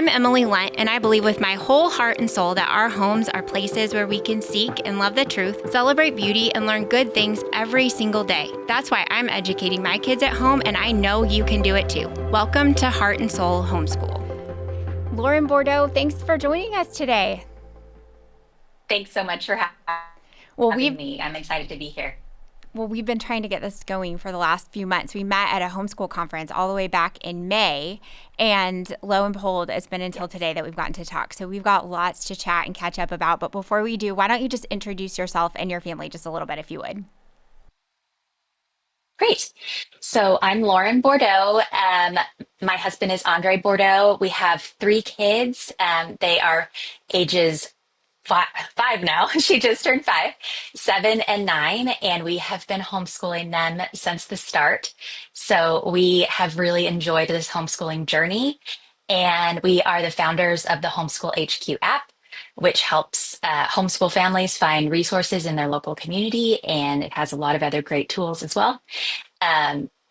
I'm Emily Lunt, and I believe with my whole heart and soul that our homes are places where we can seek and love the truth, celebrate beauty, and learn good things every single day. That's why I'm educating my kids at home, and I know you can do it too. Welcome to Heart and Soul Homeschool. Lauren Bordeaux, thanks for joining us today. Thanks so much for Well, having we've me. I'm excited to be here. Well, we've been trying to get this going for the last few months. We met at a homeschool conference all the way back in May, and lo and behold, it's been until Yes. today that we've gotten to talk. So we've got lots to chat and catch up about. But before we do, why don't you just introduce yourself and your family just a little bit, if you would? Great. So I'm Lauren Bordeaux. My husband is Andre Bordeaux. We have three kids. They are ages five now. She just turned 5, 7, and 9, and we have been homeschooling them since the start. So we have really enjoyed this homeschooling journey, and we are the founders of the Homeschool HQ app, which helps homeschool families find resources in their local community, and it has a lot of other great tools as well.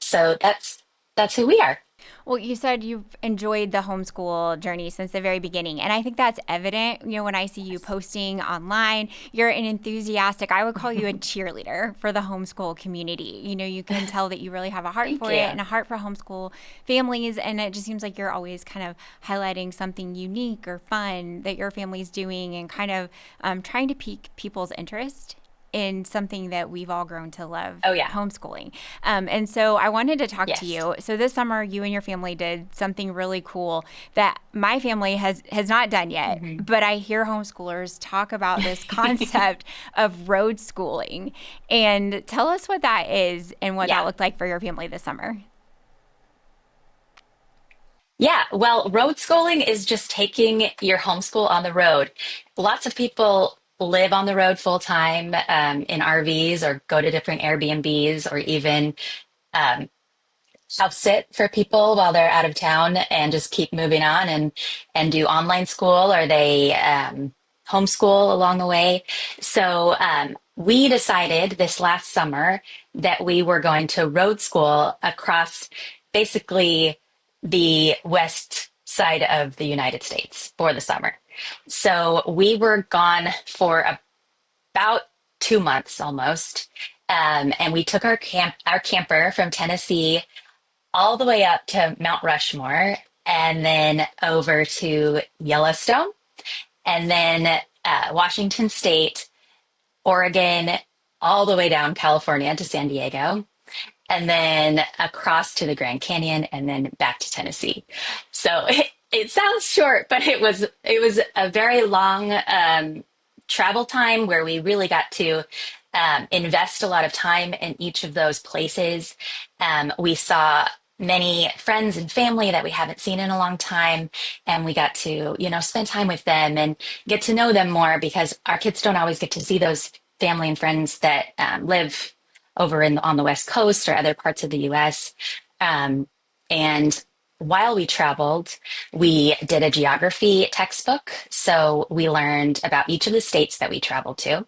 So that's who we are. Well, you said you've enjoyed the homeschool journey since the very beginning. And I think that's evident, when I see you posting online. You're an enthusiastic, I would call you a cheerleader for the homeschool community. You can tell that you really have a heart Thank for it you. and a heart for homeschool families. And it just seems like you're always kind of highlighting something unique or fun that your family's doing and kind of trying to pique people's interest in something that we've all grown to love, Oh yeah. homeschooling. And so I wanted to talk to Yes. you. So this summer, you and your family did something really cool that my family has not done yet, Mhm. but I hear homeschoolers talk about this concept of road schooling. And tell us what that is and what that Yeah. looked like for your family this summer. Yeah, well, road schooling is just taking your homeschool on the road. Lots of people live on the road full time in RVs or go to different Airbnbs or even um, house sit for people while they're out of town and just keep moving on and do online school or they homeschool along the way. So we decided this last summer that we were going to road school across basically the west side of the United States for the summer. So we were gone for about 2 months almost. And we took our camper from Tennessee all the way up to Mount Rushmore and then over to Yellowstone and then Washington State, Oregon, all the way down California to San Diego, and then across to the Grand Canyon and then back to Tennessee. So it sounds short, but it was a very long travel time where we really got to invest a lot of time in each of those places. We saw many friends and family that we haven't seen in a long time, and we got to, spend time with them and get to know them more because our kids don't always get to see those family and friends that live over on the West Coast or other parts of the US. And while we traveled, we did a geography textbook. So we learned about each of the states that we traveled to.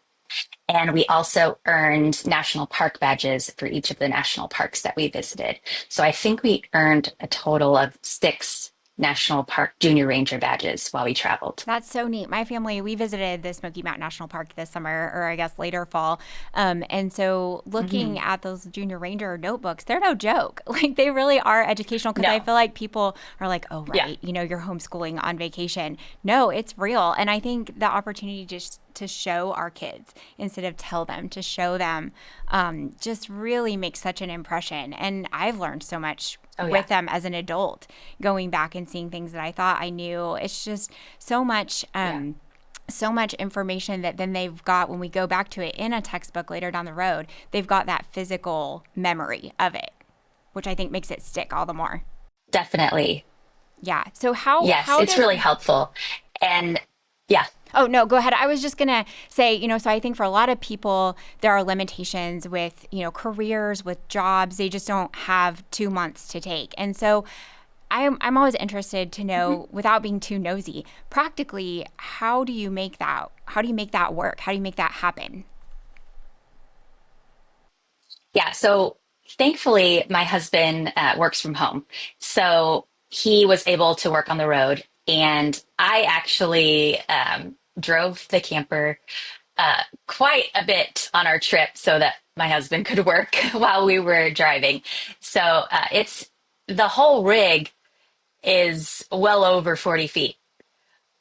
And we also earned national park badges for each of the national parks that we visited. So I think we earned a total of 6 national park junior ranger badges while we traveled. That's so neat. My family, we visited the Smoky Mountain National Park this summer, or I guess later fall. And so looking Mhm. at those junior ranger notebooks, they're no joke. Like they really are educational because I No. feel like people are like, oh, Yeah. right, you're homeschooling on vacation. No, it's real. And I think the opportunity just to show our kids instead of tell them, to show them just really makes such an impression. And I've learned so much Oh, yeah. with them as an adult, going back and seeing things that I thought I knew. It's just so much. Yeah. So much information that then they've got when we go back to it in a textbook later down the road, they've got that physical memory of it, which I think makes it stick all the more. Definitely. Yeah. So how Yes, how it's does really helpful. And yeah. Oh, no, go ahead. I was just going to say, so I think for a lot of people, there are limitations with, careers, with jobs. They just don't have 2 months to take. And so I'm always interested to know, without being too nosy, practically, how do you make that work? How do you make that happen? Yeah, so thankfully, my husband works from home. So he was able to work on the road And I actually drove the camper quite a bit on our trip so that my husband could work while we were driving. So it's the whole rig is well over 40 feet.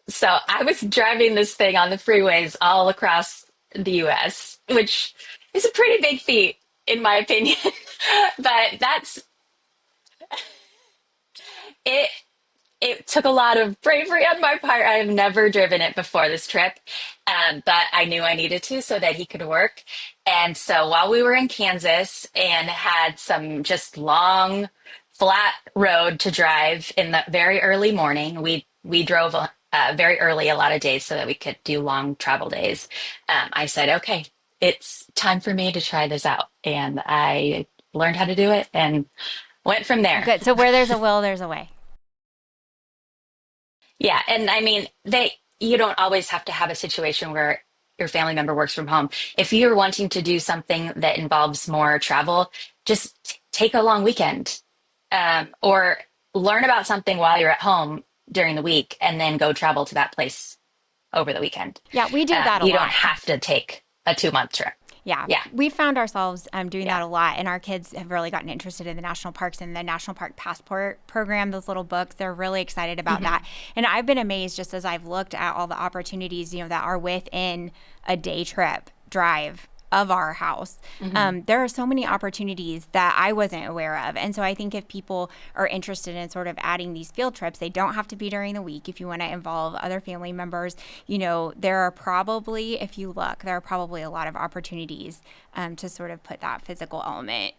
So I was driving this thing on the freeways all across the US, which is a pretty big feat, in my opinion. But that's it. It took a lot of bravery on my part. I have never driven it before this trip, but I knew I needed to so that he could work. And so while we were in Kansas and had some just long, flat road to drive in the very early morning, we drove very early a lot of days so that we could do long travel days. I said, okay, it's time for me to try this out, and I learned how to do it and went from there. Good. So where there's a will, there's a way. Yeah, and I mean, you don't always have to have a situation where your family member works from home. If you're wanting to do something that involves more travel, just take a long weekend, or learn about something while you're at home during the week, and then go travel to that place over the weekend. Yeah, we do that a You don't lot. have to take a 2 month trip. Yeah, Yeah, we found ourselves doing yeah. that a lot, and our kids have really gotten interested in the national parks and the National Park Passport program. Those little books, they're really excited about that. And I've been amazed just as I've looked at all the opportunities, that are within a day trip drive of our house. There are so many opportunities that I wasn't aware of. And so I think if people are interested in sort of adding these field trips, they don't have to be during the week. If you want to involve other family members, there are probably, if you look, there are probably a lot of opportunities to sort of put that physical element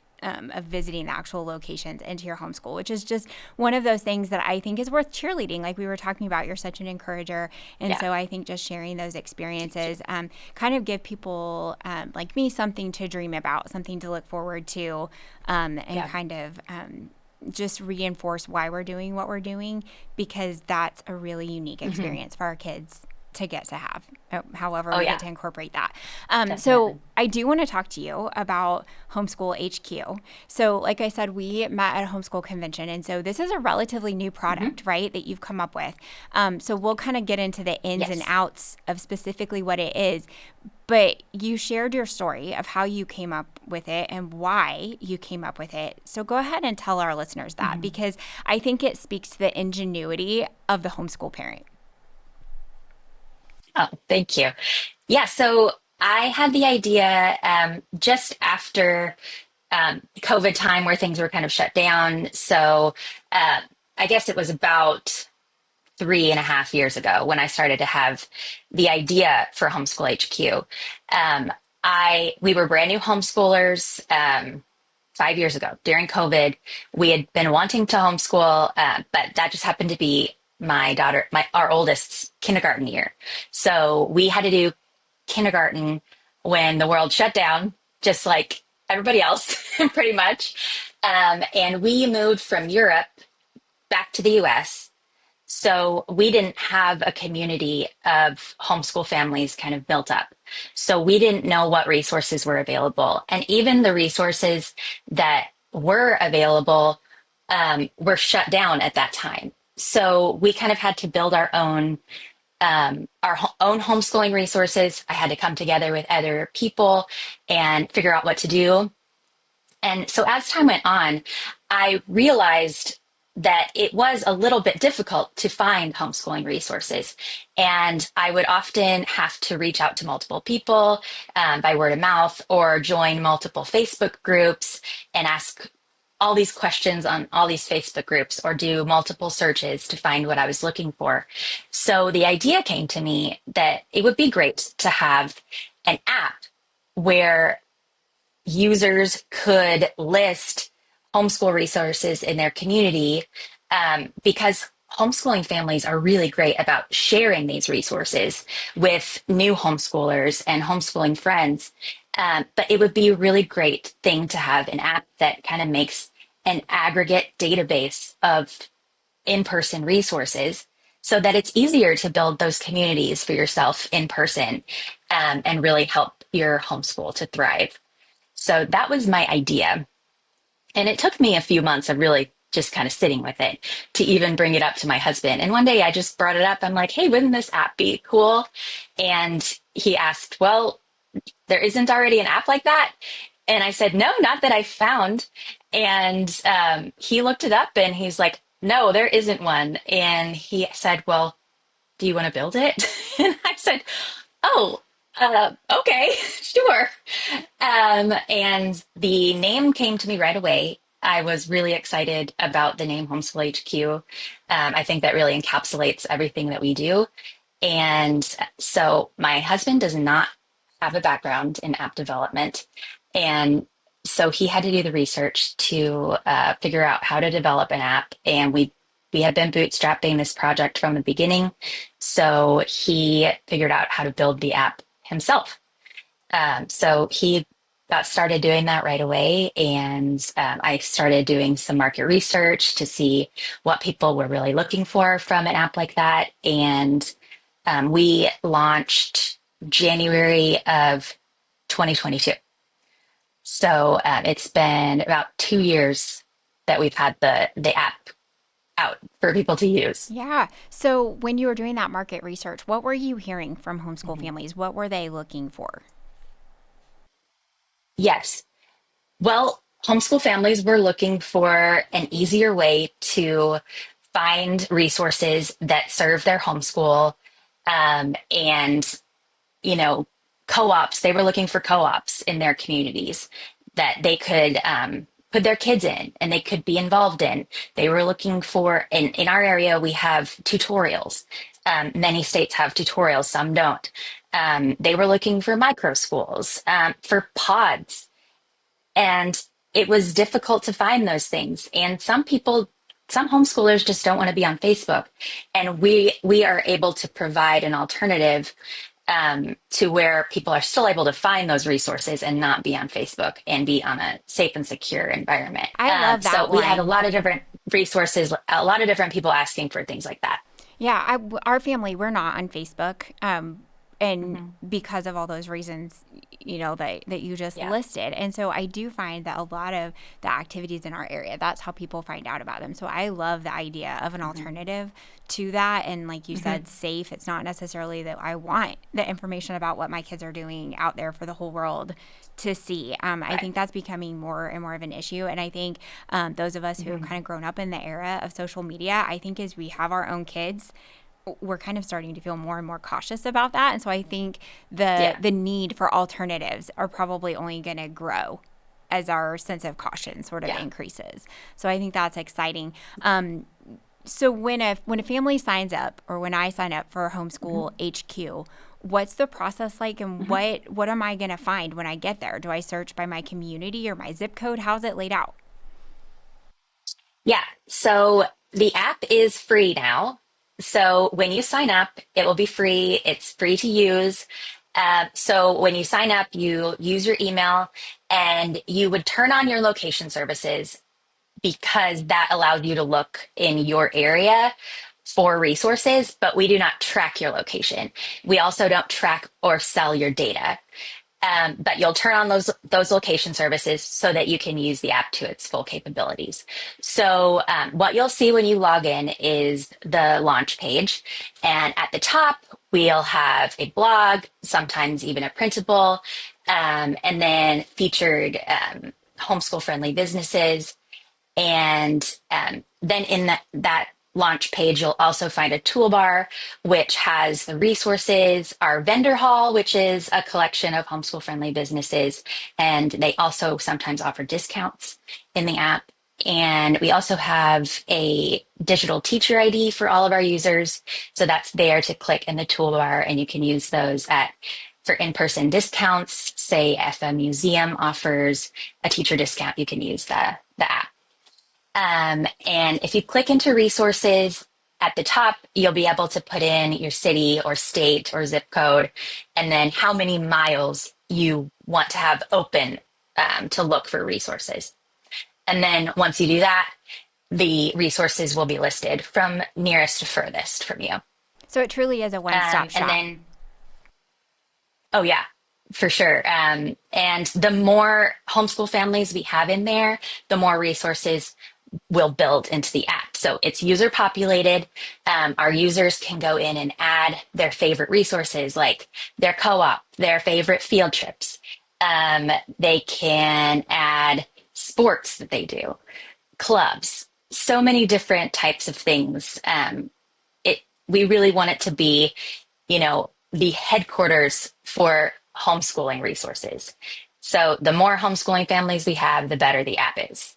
of visiting the actual locations into your homeschool, which is just one of those things that I think is worth cheerleading. Like we were talking about, you're such an encourager. And Yeah. so I think just sharing those experiences kind of give people like me something to dream about, something to look forward to, and Yeah. kind of just reinforce why we're doing what we're doing, because that's a really unique experience for our kids to get to have, however Oh, we yeah, get to incorporate that. definitely. So I do want to talk to you about Homeschool HQ. So like I said, we met at a homeschool convention. And so this is a relatively new product, right, that you've come up with. So we'll kind of get into the ins and Yes. outs of specifically what it is. But you shared your story of how you came up with it and why you came up with it. So go ahead and tell our listeners that, because I think it speaks to the ingenuity of the homeschool parent. Oh, thank you. Yeah, so I had the idea just after COVID time where things were kind of shut down. So uh, I guess it was about 3.5 years ago when I started to have the idea for Homeschool HQ. We were brand new homeschoolers 5 years ago during COVID. We had been wanting to homeschool, but that just happened to be our oldest's kindergarten year. So we had to do kindergarten when the world shut down, just like everybody else, pretty much. And we moved from Europe back to the US. So we didn't have a community of homeschool families kind of built up. So we didn't know what resources were available. And even the resources that were available were shut down at that time. So we kind of had to build our own homeschooling resources. I had to come together with other people and figure out what to do. And so as time went on, I realized that it was a little bit difficult to find homeschooling resources. And I would often have to reach out to multiple people by word of mouth, or join multiple Facebook groups and ask all these questions on all these Facebook groups, or do multiple searches to find what I was looking for. So the idea came to me that it would be great to have an app where users could list homeschool resources in their community, because homeschooling families are really great about sharing these resources with new homeschoolers and homeschooling friends. But it would be a really great thing to have an app that kind of makes an aggregate database of in-person resources so that it's easier to build those communities for yourself in person, and really help your homeschool to thrive. So that was my idea. And it took me a few months of really just kind of sitting with it to even bring it up to my husband. And one day I just brought it up. I'm like, hey, wouldn't this app be cool? And he asked, well, there isn't already an app like that. And I said, no, not that I found. And he looked it up and he's like, no, there isn't one. And he said, well, do you want to build it? And I said, oh, okay, sure. And the name came to me right away. I was really excited about the name Homeschool HQ. I think that really encapsulates everything that we do. And so my husband does not have a background in app development. And so he had to do the research to figure out how to develop an app. And we had been bootstrapping this project from the beginning. So he figured out how to build the app himself. So he got started doing that right away. And I started doing some market research to see what people were really looking for from an app like that. And we launched January of 2022. So it's been about 2 years that we've had the app out for people to use. Yeah. So when you were doing that market research, what were you hearing from homeschool families? What were they looking for? Yes. Well, homeschool families were looking for an easier way to find resources that serve their homeschool. And, you know, co-ops, they were looking for co-ops in their communities that they could put their kids in and they could be involved in. They were looking for, in our area, we have tutorials. Many states have tutorials, some don't. They were looking for micro schools, for pods. And it was difficult to find those things. And some homeschoolers just don't want to be on Facebook. And we are able to provide an alternative to where people are still able to find those resources and not be on Facebook and be on a safe and secure environment. I love that So we had a one. lot of different resources, a lot of different people asking for things like that. Yeah, our family, we're not on Facebook. And because of all those reasons, that you just Yeah. listed. And so I do find that a lot of the activities in our area, that's how people find out about them. So I love the idea of an alternative to that. And like you said, safe. It's not necessarily that I want the information about what my kids are doing out there for the whole world to see. I think that's becoming more and more of an issue. And I think those of us who have kind of grown up in the era of social media, I think as we have our own kids, we're kind of starting to feel more and more cautious about that. And so I think the need for alternatives are probably only going to grow as our sense of caution sort of increases. So I think that's exciting. So when a family signs up, or when I sign up for Homeschool HQ, what's the process like, and what am I going to find when I get there? Do I search by my community or my zip code? How's it laid out? Yeah. So the app is free now. So when you sign up, it will be free. It's free to use. So when you sign up, you use your email and you would turn on your location services because that allows you to look in your area for resources, but we do not track your location. We also don't track or sell your data. But you'll turn on those location services so that you can use the app to its full capabilities. So what you'll see when you log in is the launch page. And at the top, we'll have a blog, sometimes even a printable, and then featured homeschool-friendly businesses. And then in that launch page, you'll also find a toolbar, which has the resources, our vendor hall, which is a collection of homeschool friendly businesses. And they also sometimes offer discounts in the app. And we also have a digital teacher ID for all of our users. So that's there to click in the toolbar, and you can use those for in-person discounts. Say if a museum offers a teacher discount, you can use the app. And if you click into resources at the top, you'll be able to put in your city or state or zip code, and then how many miles you want to have open to look for resources. And then once you do that, the resources will be listed from nearest to furthest from you. So it truly is a one-stop shop. And then, oh yeah, for sure. And the more homeschool families we have in there, the more resources will build into the app. So it's user populated. Our users can go in and add their favorite resources, like their co-op, their favorite field trips. They can add sports that they do, clubs, so many different types of things. We really want it to be, the headquarters for homeschooling resources. So the more homeschooling families we have, the better the app is.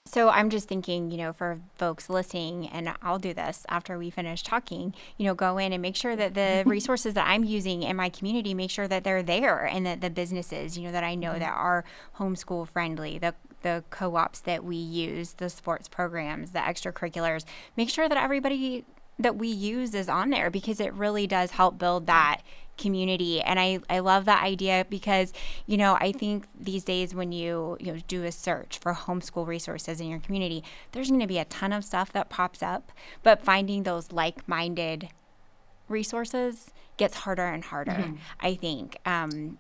So I'm just thinking, for folks listening, and I'll do this after we finish talking, go in and make sure that the resources that I'm using in my community, make sure that they're there, and that the businesses, that I know that are homeschool friendly, the co-ops that we use, the sports programs, the extracurriculars, make sure that everybody that we use is on there, because it really does help build that community. And I love that idea, because I think these days when you do a search for homeschool resources in your community, there's going to be a ton of stuff that pops up, but finding those like-minded resources gets harder and harder. I think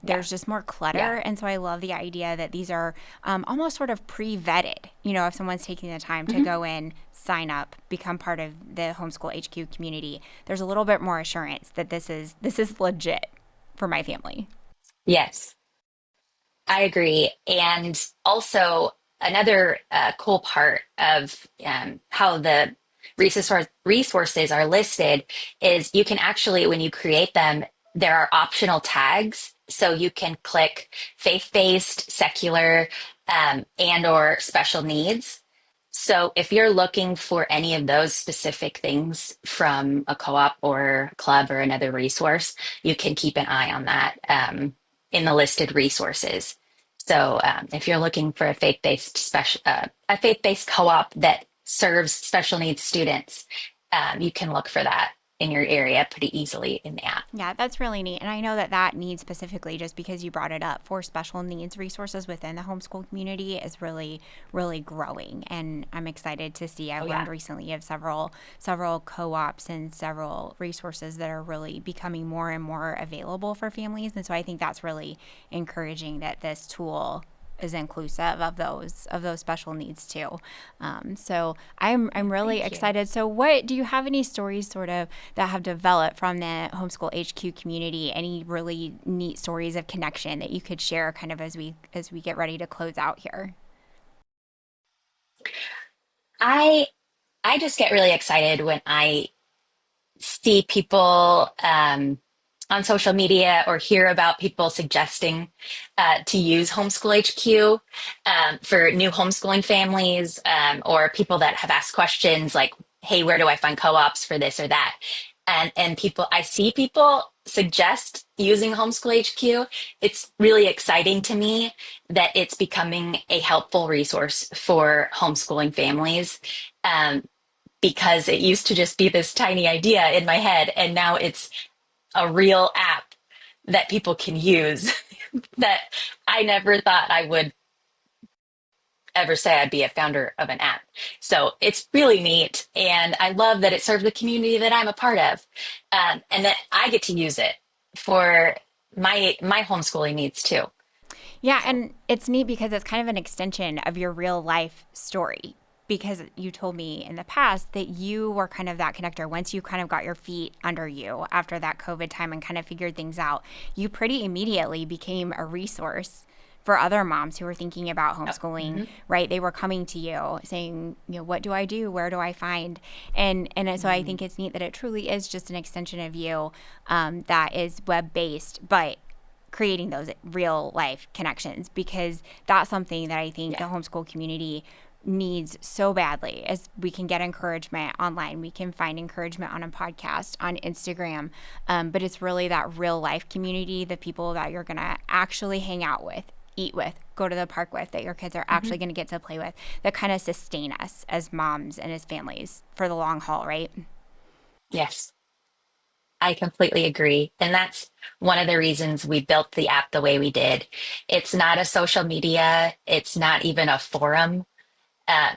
there's just more clutter. And so I love the idea that these are almost sort of pre-vetted. If someone's taking the time to go in, sign up, become part of the Homeschool HQ community, there's a little bit more assurance that this is legit for my family. Yes, I agree. And also, another cool part of how the resources are listed is you can actually, when you create them, there are optional tags. So you can click faith-based, secular, and or special needs. So if you're looking for any of those specific things from a co-op or club or another resource, you can keep an eye on that in the listed resources. So if you're looking for a faith-based co-op that serves special needs students, you can look for that in your area pretty easily in the app. Yeah, that's really neat. And I know that need specifically, just because you brought it up, for special needs resources within the homeschool community is really, really growing. And I'm excited to see. I learned recently of several co-ops and several resources that are really becoming more and more available for families. And so I think that's really encouraging that this tool is inclusive of those special needs too. So I'm really excited. So what do you have any stories sort of that have developed from the Homeschool HQ community? Any really neat stories of connection that you could share kind of as we get ready to close out here? I I just get really excited when I see people on social media or hear about people suggesting to use Homeschool HQ for new homeschooling families, or people that have asked questions like, hey, where do I find co-ops for this or that? And I see people suggest using Homeschool HQ. It's really exciting to me that it's becoming a helpful resource for homeschooling families. Because it used to just be this tiny idea in my head, and now it's a real app that people can use that I never thought I would ever say I'd be a founder of an app. So it's really neat. And I love that it serves the community that I'm a part of, and that I get to use it for my homeschooling needs too. Yeah, and it's neat because it's kind of an extension of your real life story. Because you told me in the past that you were kind of that connector. Once you kind of got your feet under you after that COVID time and kind of figured things out, you pretty immediately became a resource for other moms who were thinking about homeschooling, right? They were coming to you saying, what do I do? Where do I find? And so I think it's neat that it truly is just an extension of you that is web-based, but creating those real life connections, because that's something that I think the homeschool community needs so badly. As we can get encouragement online, we can find encouragement on a podcast, on Instagram, but it's really that real life community, the people that you're going to actually hang out with, eat with, go to the park with, that your kids are actually going to get to play with, that kind of sustain us as moms and as families for the long haul, right? Yes, I completely agree. And that's one of the reasons we built the app the way we did. It's not a social media, it's not even a forum.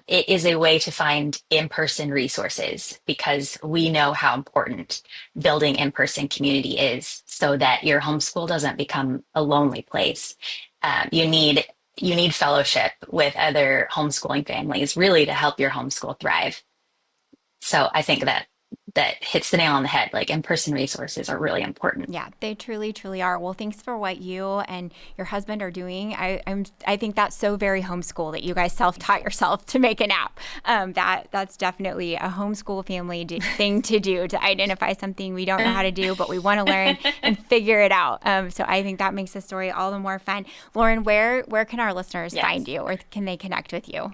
It is a way to find in-person resources, because we know how important building in-person community is, so that your homeschool doesn't become a lonely place. You need you need fellowship with other homeschooling families really to help your homeschool thrive. So I think that hits the nail on the head. Like in-person resources are really important. Yeah, they truly, truly are. Well, thanks for what you and your husband are doing. I think that's so very homeschool that you guys self-taught yourself to make an app. That's definitely a homeschool family thing to do, to identify something we don't know how to do, but we want to learn and figure it out. So I think that makes the story all the more fun. Lauren, where can our listeners find you, or can they connect with you?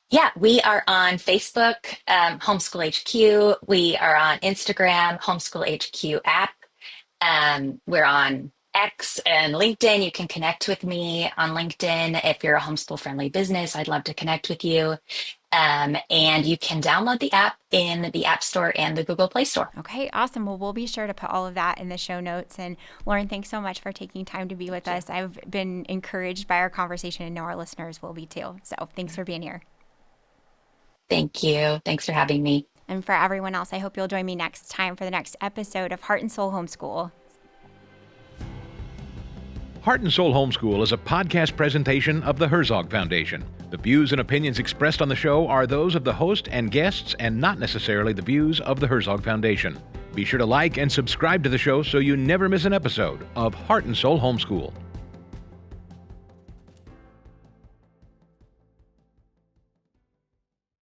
Yeah, we are on Facebook, Homeschool HQ. We are on Instagram, Homeschool HQ app. We're on X and LinkedIn. You can connect with me on LinkedIn. If you're a homeschool friendly business, I'd love to connect with you. And you can download the app in the App Store and the Google Play Store. Okay, awesome. Well, we'll be sure to put all of that in the show notes. And Lauren, thanks so much for taking time to be with us. I've been encouraged by our conversation and know our listeners will be too. So thanks for being here. Thank you. Thanks for having me. And for everyone else, I hope you'll join me next time for the next episode of Heart and Soul Homeschool. Heart and Soul Homeschool is a podcast presentation of the Herzog Foundation. The views and opinions expressed on the show are those of the host and guests and not necessarily the views of the Herzog Foundation. Be sure to like and subscribe to the show so you never miss an episode of Heart and Soul Homeschool.